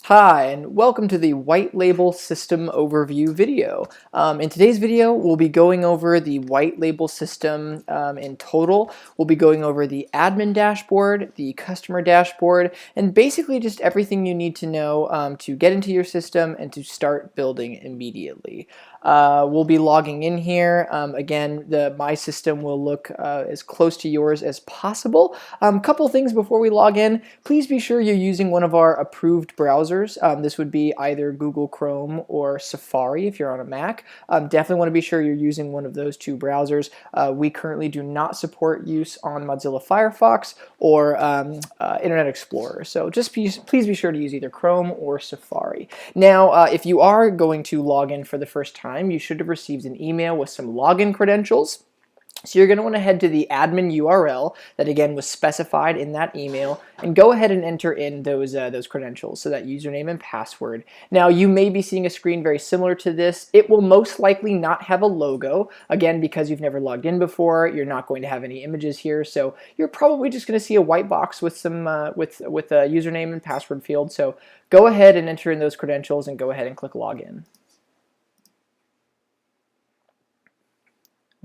Hi, and welcome to the White Label System Overview video. In today's video, we'll be going over the White Label System in total. We'll be going over the admin dashboard, the customer dashboard, and basically just everything you need to know to get into your system and to start building immediately. We'll be logging in here. Again, my system will look as close to yours as possible. Couple things before we log in. Please be sure you're using one of our approved browsers. This would be either Google Chrome or Safari if you're on a Mac. Definitely want to be sure you're using one of those two browsers. We currently do not support use on Mozilla Firefox or Internet Explorer. So just please be sure to use either Chrome or Safari. Now, if you are going to log in for the first time, you should have received an email with some login credentials. So you're going to want to head to the admin URL that again was specified in that email and go ahead and enter in those credentials, so that username and password. Now you may be seeing a screen very similar to this. It will most likely not have a logo. Again, because you've never logged in before, you're not going to have any images here. So you're probably just going to see a white box with some with a username and password field. So go ahead and enter in those credentials and go ahead and click login.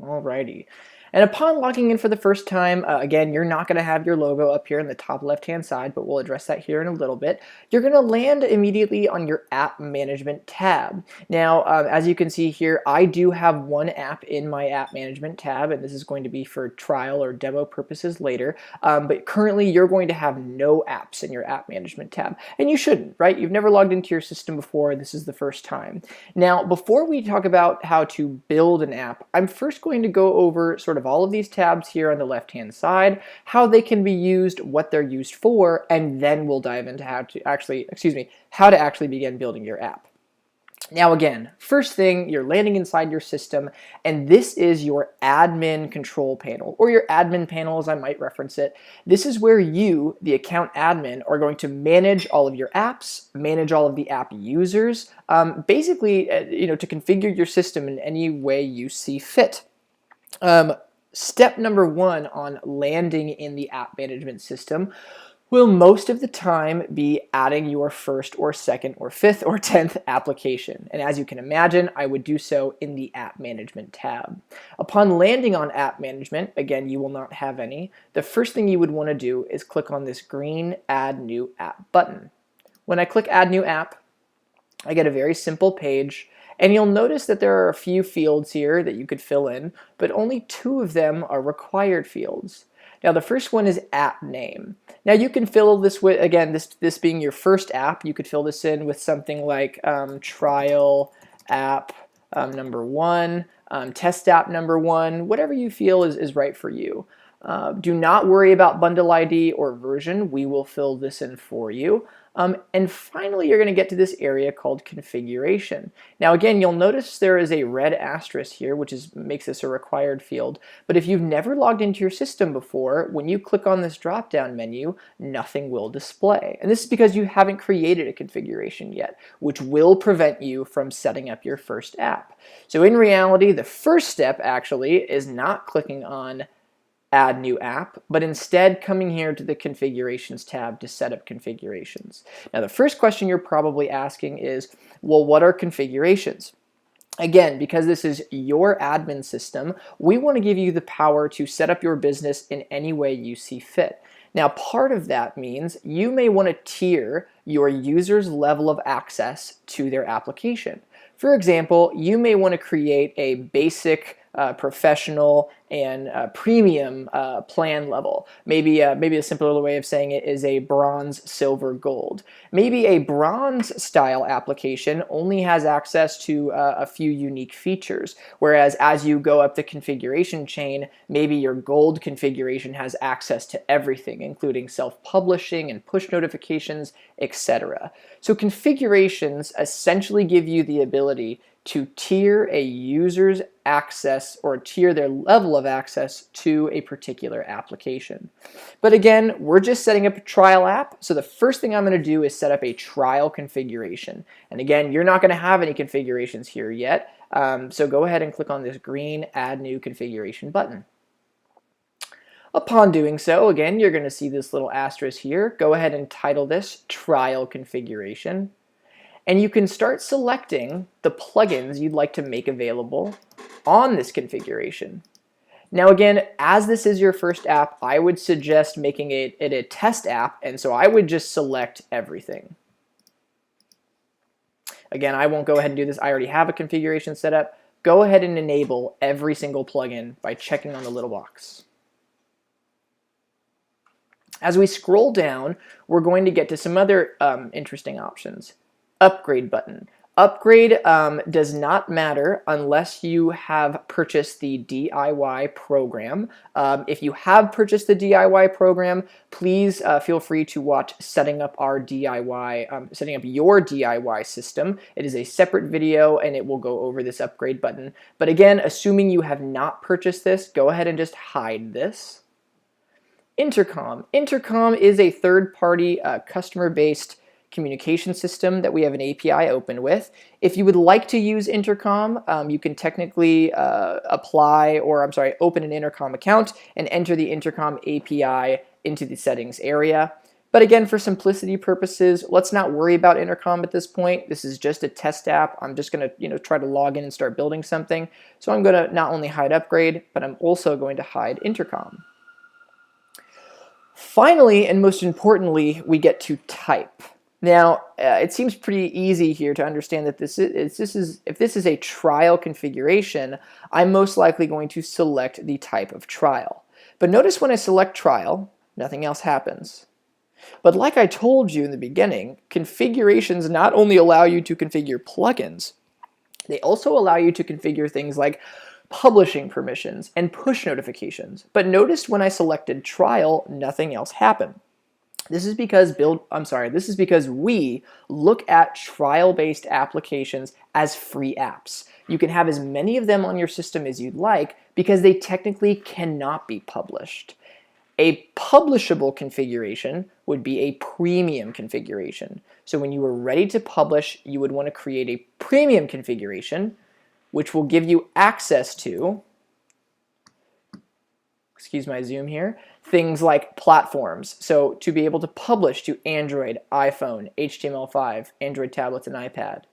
Alrighty. And upon logging in for the first time, again, you're not going to have your logo up here in the top left-hand side, but we'll address that here in a little bit. You're going to land immediately on your App Management tab. Now, as you can see here, I do have one app in my App Management tab, and this is going to be for trial or demo purposes later. But currently, you're going to have no apps in your App Management tab, and you shouldn't, right? You've never logged into your system before. This is the first time. Now, before we talk about how to build an app, I'm first going to go over sort of all of these tabs here on the left hand side, how they can be used, what they're used for, and then we'll dive into how to actually begin building your app. Now again, first thing, you're landing inside your system, and this is your admin control panel, or your admin panel as I might reference it. This is where you, the account admin, are going to manage all of your apps, manage all of the app users, basically to configure your system in any way you see fit. Step number one on landing in the app management system will most of the time be adding your first or second or fifth or 10th application. And as you can imagine, I would do so in the App Management tab. Upon landing on App Management, again, you will not have any, the first thing you would want to do is click on this green Add New App button. When I click Add New App, I get a very simple page. And you'll notice that there are a few fields here that you could fill in, but only 2 of them are required fields. Now the first one is app name. Now you can fill this with, again, this being your first app, you could fill this in with something like trial app number 1, test app number 1, whatever you feel is right for you. Do not worry about bundle ID or version. We will fill this in for you. And finally, you're going to get to this area called configuration. Now again, you'll notice there is a red asterisk here, which makes this a required field. But if you've never logged into your system before, when you click on this drop-down menu, nothing will display. And this is because you haven't created a configuration yet, which will prevent you from setting up your first app. So in reality, the first step actually is not clicking on Add New App, but instead coming here to the Configurations tab to set up configurations. Now the first question you're probably asking is, well, what are configurations? Again, because this is your admin system, we want to give you the power to set up your business in any way you see fit. Now part of that means you may want to tier your user's level of access to their application. For example, you may want to create a basic, professional, and premium plan level. Maybe a simpler way of saying it is a bronze, silver, gold. Maybe a bronze style application only has access to a few unique features, whereas as you go up the configuration chain, maybe your gold configuration has access to everything, including self-publishing and push notifications, etc. So configurations essentially give you the ability to tier a user's access or tier their level of access to a particular application. But again, we're just setting up a trial app, so the first thing I'm going to do is set up a trial configuration. And again, you're not going to have any configurations here yet, so go ahead and click on this green Add New Configuration button. Upon doing so, again, you're going to see this little asterisk here. Go ahead and title this Trial Configuration. And you can start selecting the plugins you'd like to make available on this configuration. Now again, as this is your first app, I would suggest making it a test app, and so I would just select everything. Again, I won't go ahead and do this. I already have a configuration set up. Go ahead and enable every single plugin by checking on the little box. As we scroll down, we're going to get to some other interesting options. Upgrade button. Upgrade does not matter unless you have purchased the DIY program. If you have purchased the DIY program, please feel free to watch setting up your DIY system. It is a separate video and it will go over this upgrade button. But again, assuming you have not purchased this, go ahead and just hide this. Intercom. Intercom is a third-party customer-based communication system that we have an API open with. If you would like to use Intercom, you can technically open an Intercom account and enter the Intercom API into the settings area. But again, for simplicity purposes, let's not worry about Intercom at this point. This is just a test app. I'm just going to try to log in and start building something. So I'm going to not only hide Upgrade, but I'm also going to hide Intercom. Finally, and most importantly, we get to type. Now, it seems pretty easy here to understand that if this is a trial configuration, I'm most likely going to select the type of trial. But notice when I select trial, nothing else happens. But like I told you in the beginning, configurations not only allow you to configure plugins, they also allow you to configure things like publishing permissions and push notifications. But notice when I selected trial, nothing else happened. This is because we look at trial-based applications as free apps. You can have as many of them on your system as you'd like because they technically cannot be published. A publishable configuration would be a premium configuration. So when you are ready to publish, you would want to create a premium configuration, which will give you access to, excuse my zoom here, things like platforms. So to be able to publish to Android, iPhone, HTML5, Android tablets, and iPad.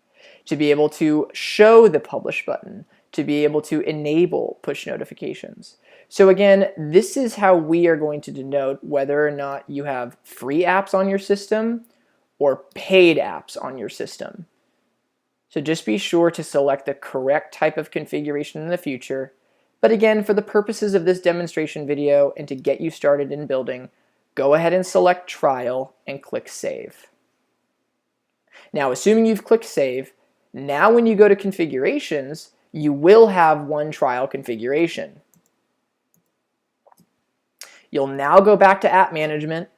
To be able to show the publish button. To be able to enable push notifications. So again, this is how we are going to denote whether or not you have free apps on your system or paid apps on your system. So just be sure to select the correct type of configuration in the future. But again, for the purposes of this demonstration video and to get you started in building, go ahead and select Trial and click Save. Now, assuming you've clicked Save, now when you go to Configurations, you will have one trial configuration. You'll now go back to App Management.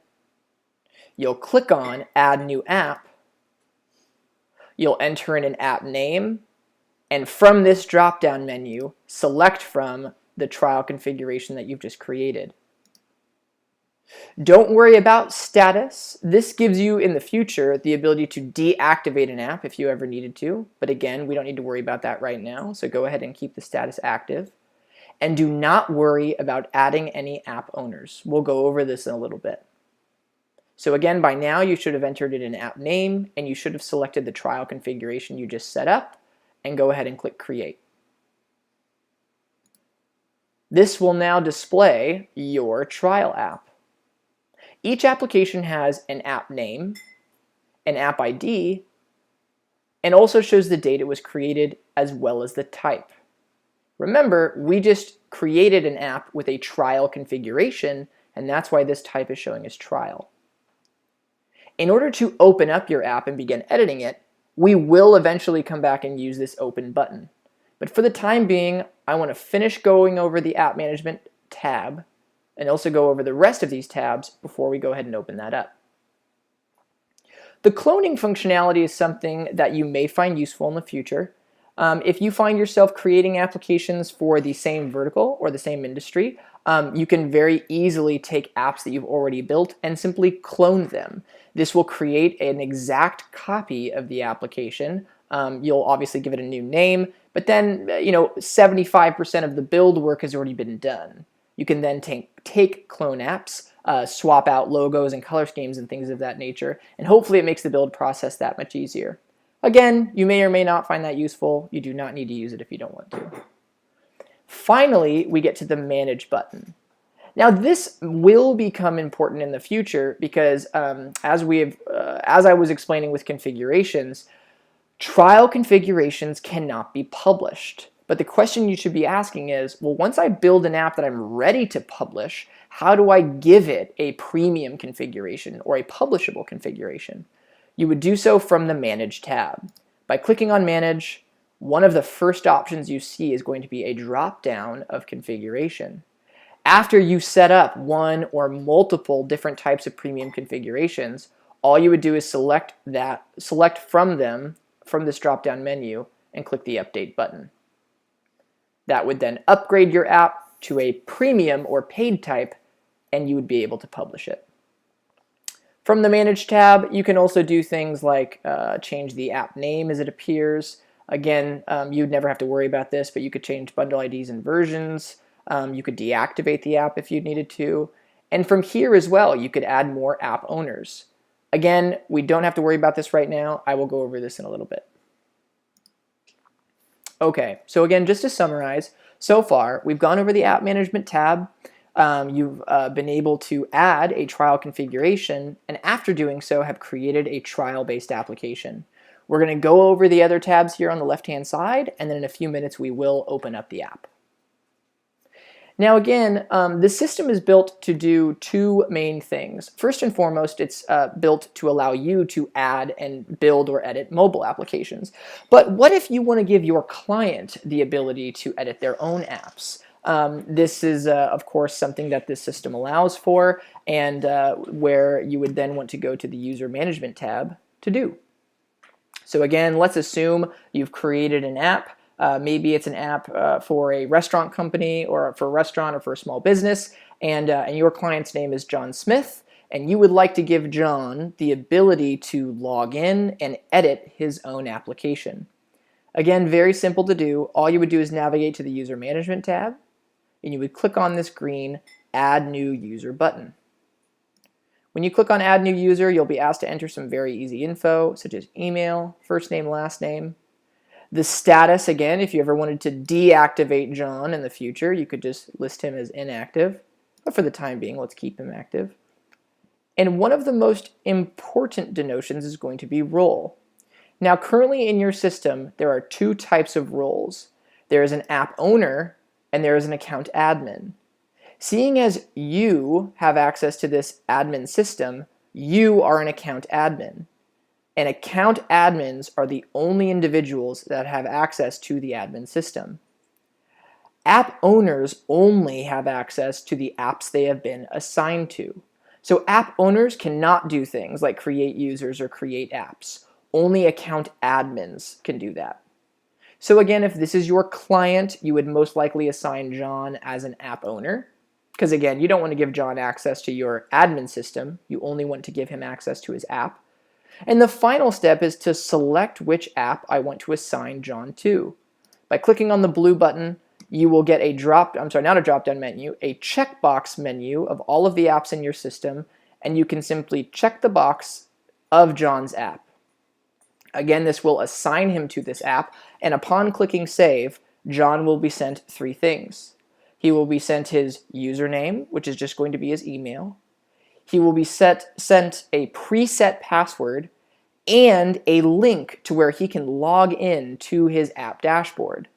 You'll click on Add New App. You'll enter in an app name. And from this drop-down menu, select from the trial configuration that you've just created. Don't worry about status. This gives you, in the future, the ability to deactivate an app if you ever needed to. But again, we don't need to worry about that right now, so go ahead and keep the status active. And do not worry about adding any app owners. We'll go over this in a little bit. So again, by now, you should have entered in an app name, and you should have selected the trial configuration you just set up. And go ahead and click Create. This will now display your trial app. Each application has an app name, an app ID, and also shows the date it was created as well as the type. Remember, we just created an app with a trial configuration, and that's why this type is showing as trial. In order to open up your app and begin editing it, we will eventually come back and use this open button. But for the time being, I want to finish going over the App Management tab and also go over the rest of these tabs before we go ahead and open that up. The cloning functionality is something that you may find useful in the future. If you find yourself creating applications for the same vertical or the same industry, you can very easily take apps that you've already built and simply clone them. This will create an exact copy of the application. You'll obviously give it a new name, but then 75% of the build work has already been done. You can then take clone apps, swap out logos and color schemes and things of that nature, and hopefully it makes the build process that much easier. Again, you may or may not find that useful. You do not need to use it if you don't want to. Finally, we get to the Manage button. Now, this will become important in the future because as I was explaining with configurations, trial configurations cannot be published. But the question you should be asking is, well, once I build an app that I'm ready to publish, how do I give it a premium configuration or a publishable configuration? You would do so from the Manage tab. By clicking on Manage, one of the first options you see is going to be a drop-down of configuration. After you set up one or multiple different types of premium configurations, all you would do is select from this drop-down menu and click the Update button. That would then upgrade your app to a premium or paid type, and you would be able to publish it. From the Manage tab, you can also do things like change the app name as it appears. Again, you'd never have to worry about this, but you could change bundle IDs and versions. You could deactivate the app if you needed to. And from here as well, you could add more app owners. Again, we don't have to worry about this right now. I will go over this in a little bit. Okay, so again, just to summarize, so far we've gone over the App Management tab. You've been able to add a trial configuration, and after doing so have created a trial-based application. We're going to go over the other tabs here on the left-hand side, and then in a few minutes we will open up the app. Now again, the system is built to do two main things. First and foremost, it's built to allow you to add and build or edit mobile applications. But what if you want to give your client the ability to edit their own apps? This is, of course, something that this system allows for, and where you would then want to go to the User Management tab to do. So again, let's assume you've created an app. Maybe it's an app for a restaurant company or for a restaurant or for a small business, and your client's name is John Smith, and you would like to give John the ability to log in and edit his own application. Again, very simple to do. All you would do is navigate to the User Management tab, and you would click on this green Add New User button. When you click on Add New User, you'll be asked to enter some very easy info, such as email, first name, last name. The status, again, if you ever wanted to deactivate John in the future, you could just list him as inactive. But for the time being, let's keep him active. And one of the most important denotions is going to be role. Now, currently in your system, there are two types of roles. There is an app owner, and there is an account admin. Seeing as you have access to this admin system, you are an account admin. And account admins are the only individuals that have access to the admin system. App owners only have access to the apps they have been assigned to. So app owners cannot do things like create users or create apps. Only account admins can do that. So again, if this is your client, you would most likely assign John as an app owner. Because again, you don't want to give John access to your admin system. You only want to give him access to his app. And the final step is to select which app I want to assign John to. By clicking on the blue button, you will get a drop-down menu, a checkbox menu of all of the apps in your system, and you can simply check the box of John's app. Again, this will assign him to this app, and upon clicking Save, John will be sent three things. He will be sent his username, which is just going to be his email. He will be sent a preset password and a link to where he can log in to his app dashboard.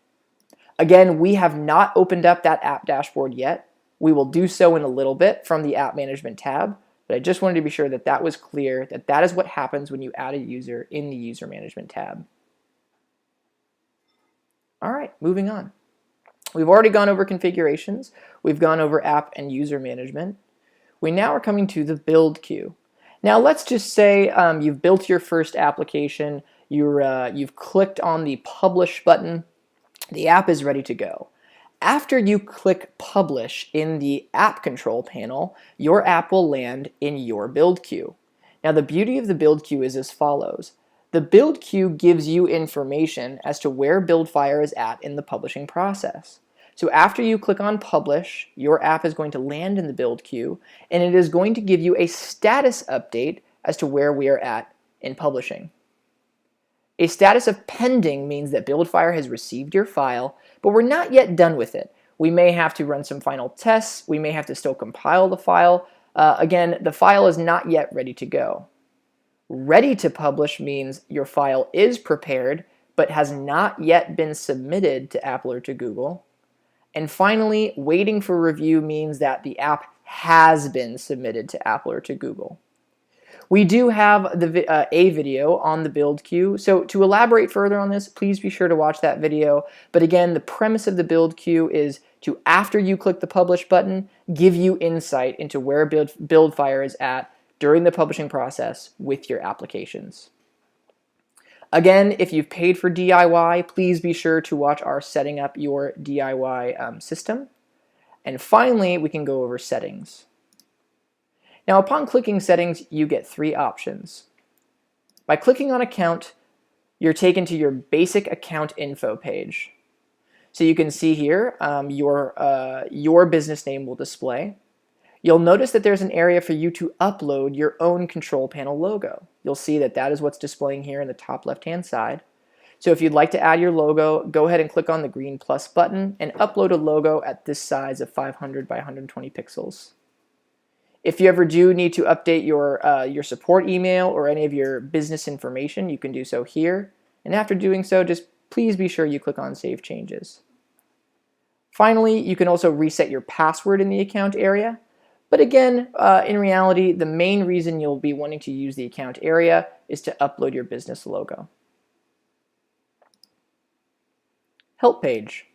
Again, we have not opened up that app dashboard yet. We will do so in a little bit from the App Management tab, but I just wanted to be sure that that was clear, that that is what happens when you add a user in the User Management tab. All right, moving on. We've already gone over configurations. We've gone over app and user management. We now are coming to the build queue. Now let's just say you've built your first application, you've clicked on the publish button, the app is ready to go. After you click publish in the app control panel, your app will land in your build queue. Now the beauty of the build queue is as follows. The build queue gives you information as to where Buildfire is at in the publishing process. So after you click on publish, your app is going to land in the build queue, and it is going to give you a status update as to where we are at in publishing. A status of pending means that Buildfire has received your file, but we're not yet done with it. We may have to run some final tests. We may have to still compile the file. Again, the file is not yet ready to go. Ready to publish means your file is prepared, but has not yet been submitted to Apple or to Google. And finally, waiting for review means that the app has been submitted to Apple or to Google. We do have a video on the build queue, so to elaborate further on this, please be sure to watch that video. But again, the premise of the build queue is to, after you click the publish button, give you insight into where Buildfire is at during the publishing process with your applications. Again, if you've paid for DIY, please be sure to watch our Setting Up Your DIY system. And finally, we can go over settings. Now, upon clicking settings, you get three options. By clicking on account, you're taken to your basic account info page. So you can see here your business name will display. You'll notice that there's an area for you to upload your own control panel logo. You'll see that that is what's displaying here in the top left-hand side. So if you'd like to add your logo, go ahead and click on the green plus button and upload a logo at this size of 500 by 120 pixels. If you ever do need to update your support email or any of your business information, you can do so here. And after doing so, just please be sure you click on Save Changes. Finally, you can also reset your password in the account area. But again, in reality, the main reason you'll be wanting to use the account area is to upload your business logo. Help page.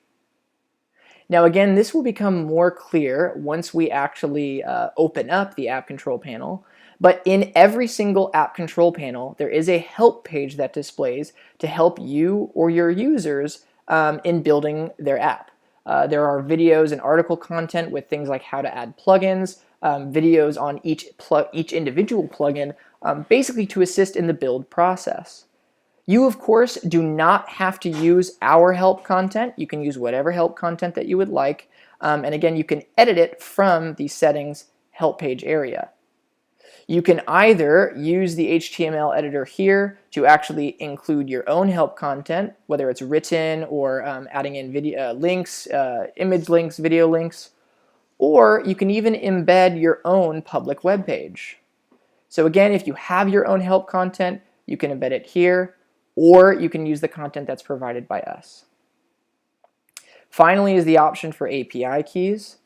Now again, this will become more clear once we actually open up the app control panel. But in every single app control panel, there is a help page that displays to help you or your users in building their app. There are videos and article content with things like how to add plugins, videos on each individual plugin, basically to assist in the build process. You, of course, do not have to use our help content. You can use whatever help content that you would like. And again, you can edit it from the settings help page area. You can either use the HTML editor here to actually include your own help content, whether it's written or adding in video links, image links, video links, or you can even embed your own public web page. So again, if you have your own help content, you can embed it here, or you can use the content that's provided by us. Finally is the option for API keys.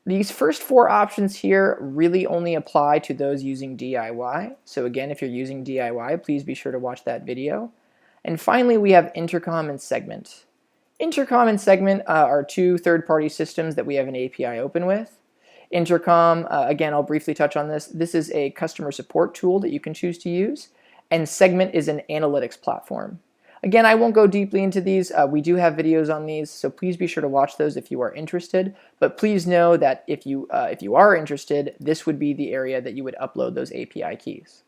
These first four options here really only apply to those using DIY. So again, if you're using DIY, please be sure to watch that video. And finally, we have Intercom and Segment. Intercom and Segment are two third-party systems that we have an API open with. Intercom, again, I'll briefly touch on this. This is a customer support tool that you can choose to use. And Segment is an analytics platform. Again, I won't go deeply into these. We do have videos on these, so please be sure to watch those if you are interested. But please know that if you are interested, this would be the area that you would upload those API keys.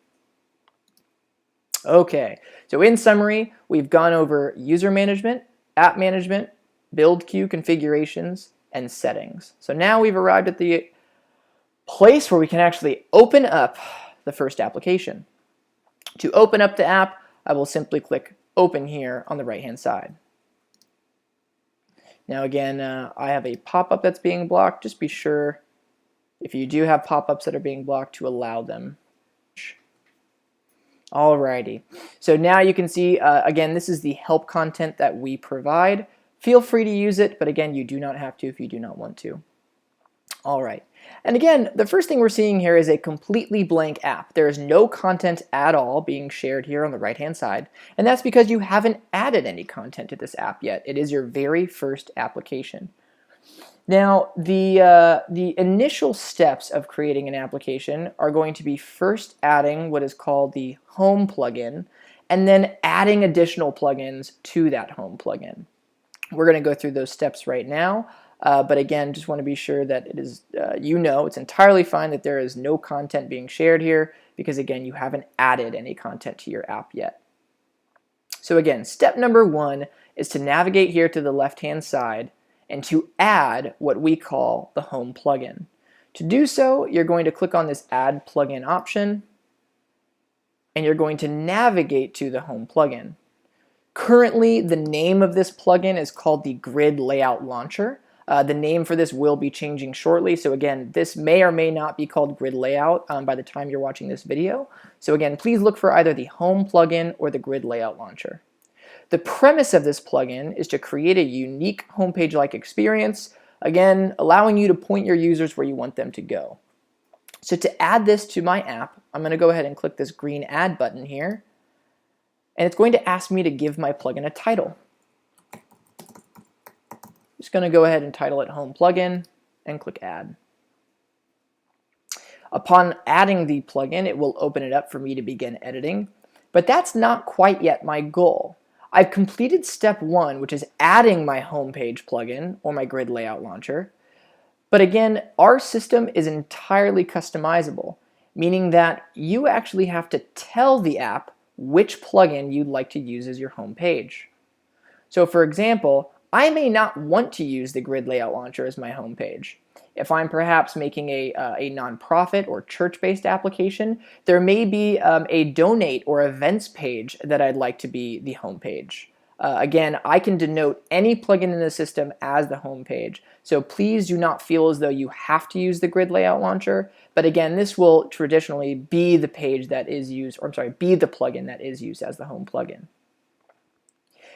Okay, so in summary, we've gone over user management, app management, build queue configurations, and settings. So now we've arrived at the place where we can actually open up the first application. To open up the app, I will simply click Open here on the right-hand side. Now again, I have a pop-up that's being blocked. Just be sure, if you do have pop-ups that are being blocked, to allow them. Alrighty, so now you can see, again, this is the help content that we provide. Feel free to use it, but again, you do not have to if you do not want to. Alright, and again, the first thing we're seeing here is a completely blank app. There is no content at all being shared here on the right-hand side, and that's because you haven't added any content to this app yet. It is your very first application. Now, the initial steps of creating an application are going to be first adding what is called the Home plugin, and then adding additional plugins to that Home plugin. We're going to go through those steps right now. But again, just want to be sure that it is, it's entirely fine that there is no content being shared here because again, you haven't added any content to your app yet. So again, step number 1 is to navigate here to the left-hand side and to add what we call the home plugin. To do so, you're going to click on this Add Plugin option, and you're going to navigate to the home plugin. Currently, the name of this plugin is called the Grid Layout Launcher. The name for this will be changing shortly, so again, this may or may not be called Grid Layout by the time you're watching this video. So again, please look for either the Home plugin or the Grid Layout Launcher. The premise of this plugin is to create a unique homepage-like experience, again, allowing you to point your users where you want them to go. So to add this to my app, I'm going to go ahead and click this green Add button here, and it's going to ask me to give my plugin a title. I'm just going to go ahead and title it Home Plugin and click Add. Upon adding the plugin, it will open it up for me to begin editing, but that's not quite yet my goal. I've completed step 1, which is adding my homepage plugin or my Grid Layout Launcher. But again, our system is entirely customizable, meaning that you actually have to tell the app which plugin you'd like to use as your home page. So for example, I may not want to use the Grid Layout Launcher as my home page. If I'm perhaps making a nonprofit or church-based application, there may be a donate or events page that I'd like to be the home page. Again, I can denote any plugin in the system as the home page, so please do not feel as though you have to use the Grid Layout Launcher, but again, this will traditionally be the page that is used, or I'm sorry, be the plugin that is used as the home plugin.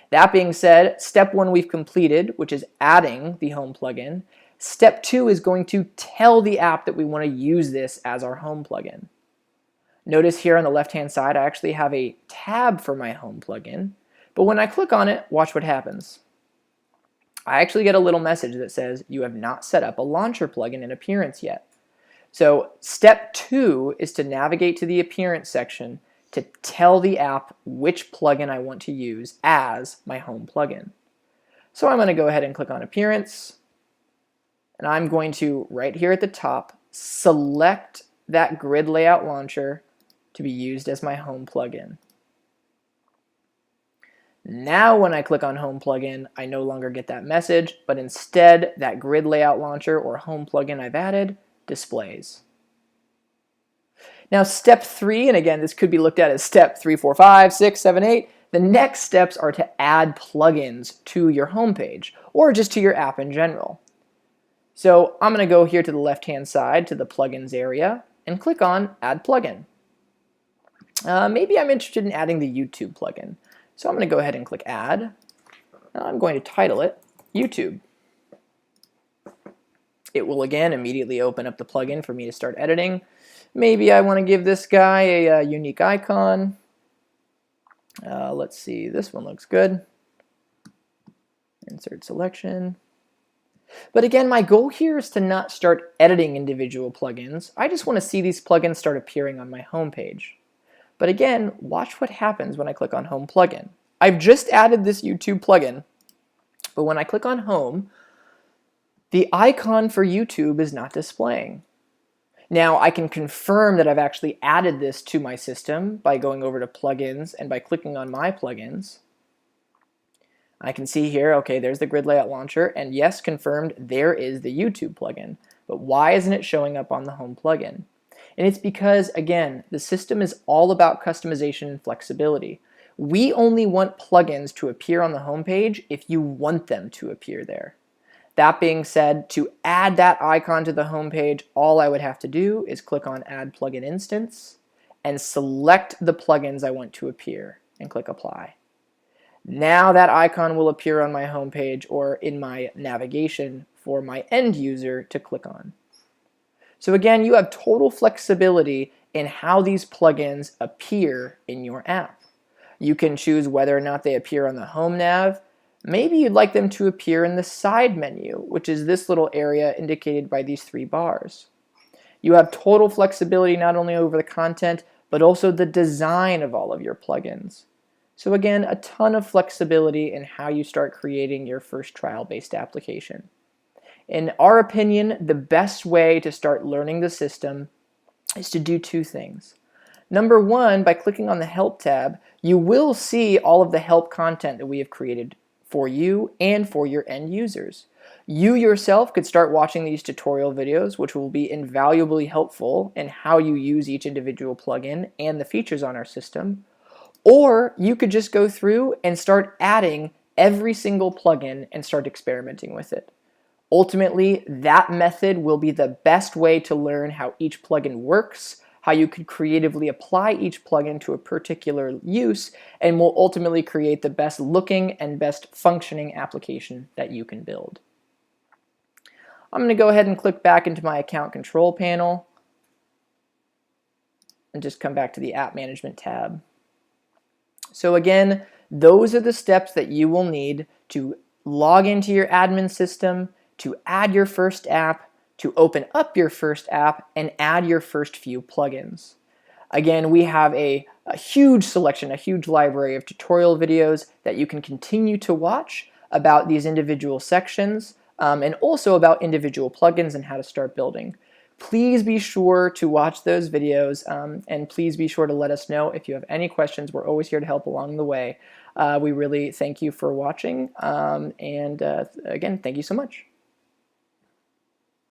That being said, step 1 we've completed, which is adding the home plugin. Step 2 is going to tell the app that we want to use this as our home plugin. Notice here on the left-hand side, I actually have a tab for my home plugin, but when I click on it, watch what happens. I actually get a little message that says, you have not set up a launcher plugin in Appearance yet. So step 2 is to navigate to the Appearance section to tell the app which plugin I want to use as my home plugin. So I'm going to go ahead and click on Appearance, and I'm going to, right here at the top, select that Grid Layout Launcher to be used as my home plugin. Now when I click on Home Plugin, I no longer get that message, but instead that Grid Layout Launcher or home plugin I've added displays. Now step 3, and again this could be looked at as step 3, 4, 5, 6, 7, 8, the next steps are to add plugins to your homepage or just to your app in general. So I'm going to go here to the left-hand side to the plugins area and click on Add Plugin. Maybe I'm interested in adding the YouTube plugin. So I'm going to go ahead and click Add. I'm going to title it YouTube. It will again immediately open up the plugin for me to start editing. Maybe I want to give this guy a unique icon. Let's see, this one looks good. Insert selection. But again, my goal here is to not start editing individual plugins. I just want to see these plugins start appearing on my home page. But again, watch what happens when I click on Home Plugin. I've just added this YouTube plugin, but when I click on Home, the icon for YouTube is not displaying. Now I can confirm that I've actually added this to my system by going over to Plugins and by clicking on My Plugins. I can see here, okay, there's the Grid Layout Launcher, and yes, confirmed, there is the YouTube plugin. But why isn't it showing up on the Home plugin? And it's because, again, the system is all about customization and flexibility. We only want plugins to appear on the home page if you want them to appear there. That being said, to add that icon to the home page, all I would have to do is click on Add Plugin Instance and select the plugins I want to appear and click Apply. Now that icon will appear on my home page or in my navigation for my end user to click on. So again, you have total flexibility in how these plugins appear in your app. You can choose whether or not they appear on the home nav. Maybe you'd like them to appear in the side menu, which is this little area indicated by these 3 bars. You have total flexibility not only over the content, but also the design of all of your plugins. So again, a ton of flexibility in how you start creating your first trial-based application. In our opinion, the best way to start learning the system is to do 2 things. Number one, by clicking on the Help tab, you will see all of the help content that we have created for you and for your end users. You yourself could start watching these tutorial videos, which will be invaluably helpful in how you use each individual plugin and the features on our system. Or you could just go through and start adding every single plugin and start experimenting with it. Ultimately, that method will be the best way to learn how each plugin works, how you could creatively apply each plugin to a particular use, and will ultimately create the best looking and best functioning application that you can build. I'm going to go ahead and click back into my account control panel and just come back to the app management tab. So again, those are the steps that you will need to log into your admin system, to add your first app, to open up your first app, and add your first few plugins. Again, we have a huge selection, a huge library of tutorial videos that you can continue to watch about these individual sections, and also about individual plugins and how to start building. Please be sure to watch those videos, and please be sure to let us know if you have any questions. We're always here to help along the way. We really thank you for watching, and again, thank you so much.